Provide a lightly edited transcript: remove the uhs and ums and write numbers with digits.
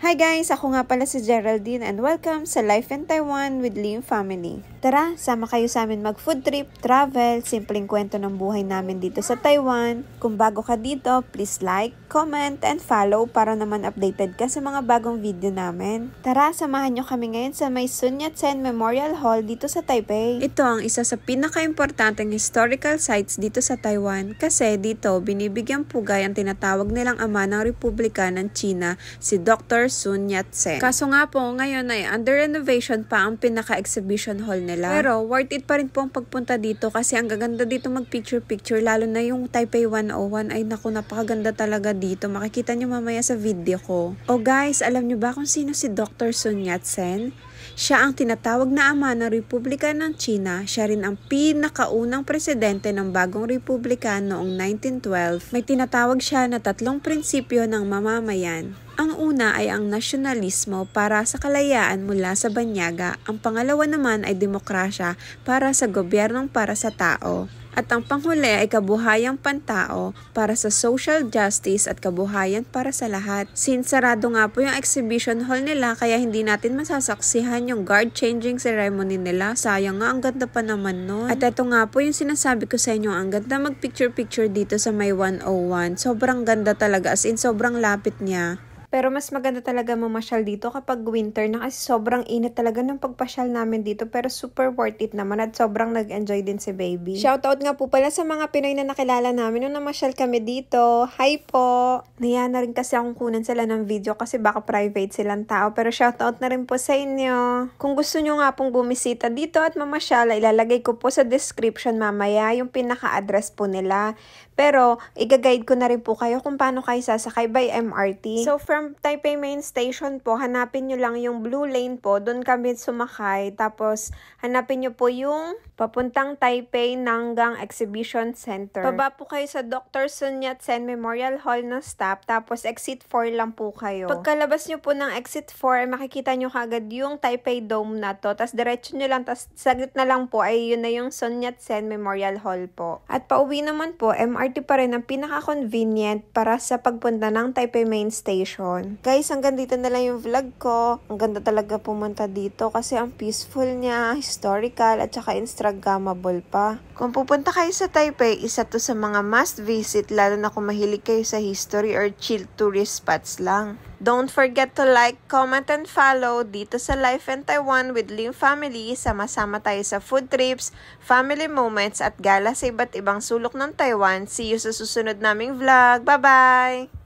Hi guys! Ako nga pala si Geraldine and welcome sa Life in Taiwan with Lim Family. Tara, sama kayo sa amin mag-food trip, travel, simpleng kwento ng buhay namin dito sa Taiwan. Kung bago ka dito, please like, comment, and follow para naman updated ka sa mga bagong video namin. Tara, samahan nyo kami ngayon sa may Sun Yat-sen Memorial Hall dito sa Taipei. Ito ang isa sa pinaka-importanteng historical sites dito sa Taiwan kasi dito binibigyan pugay ang tinatawag nilang ama ng Republika ng China, si Dr. Sun Yat-sen. Kaso nga po, ngayon ay under renovation pa ang pinaka-exhibition hall nila. Pero worth it pa rin po ang pagpunta dito kasi ang gaganda dito mag-picture-picture, lalo na yung Taipei 101. Ay naku, napakaganda talaga dito. Makikita nyo mamaya sa video ko. Oh guys, alam nyo ba kung sino si Dr. Sun Yat-sen? Siya ang tinatawag na ama ng Republika ng China. Siya rin ang pinakaunang presidente ng bagong republika noong 1912. May tinatawag siya na tatlong prinsipyo ng mamamayan. Ang una ay ang nasyonalismo para sa kalayaan mula sa banyaga. Ang pangalawa naman ay demokrasya para sa gobyernong para sa tao. At ang panghuli ay kabuhayang pantao para sa social justice at kabuhayan para sa lahat. Since sarado nga po yung exhibition hall nila, kaya hindi natin masasaksihan yung guard changing ceremony nila. Sayang nga, ang ganda pa naman nun. At eto nga po yung sinasabi ko sa inyo, ang ganda mag-picture-picture dito sa may 101. Sobrang ganda talaga, as in sobrang lapit niya. Pero mas maganda talaga mamasyal dito kapag winter na kasi sobrang init talaga ng pagpasyal namin dito. Pero super worth it naman at sobrang nag-enjoy din si baby. Shoutout nga po pala sa mga Pinoy na nakilala namin nung namasyal kami dito. Hi po! Nahiya na rin kasi akong kunan sila ng video kasi baka private silang tao. Pero shoutout na rin po sa inyo. Kung gusto nyo nga pong bumisita dito at mamasyal, ilalagay ko po sa description mamaya yung pinaka-address po nila. Pero i-guide ko na rin po kayo kung paano kayo sasakay by MRT. So from Taipei Main Station po, hanapin nyo lang yung Blue Lane po. Doon kami sumakay. Tapos hanapin nyo po yung papuntang Taipei Nanggang Exhibition Center. Baba po kayo sa Dr. Sun Yat-sen Memorial Hall na stop. Tapos exit 4 lang po kayo. Pagkalabas nyo po ng exit 4, makikita nyo kagad yung Taipei Dome na to. Tapos diretso nyo lang. Tapos saglit na lang po ay yun na yung Sun Yat-sen Memorial Hall po. At pauwi naman po, MRT pa rin ang pinaka-convenient para sa pagpunta ng Taipei Main Station. Guys, hanggang dito na lang yung vlog ko. Ang ganda talaga pumunta dito kasi ang peaceful niya, historical, at saka Instagrammable pa. Kung pupunta kayo sa Taipei, isa to sa mga must visit, lalo na kung mahilig kayo sa history or chill tourist spots lang. Don't forget to like, comment, and follow dito sa Life in Taiwan with Lim Family. Sama-sama tayo sa food trips, family moments, at gala sa iba't ibang sulok ng Taiwan. See you sa susunod naming vlog. Bye-bye!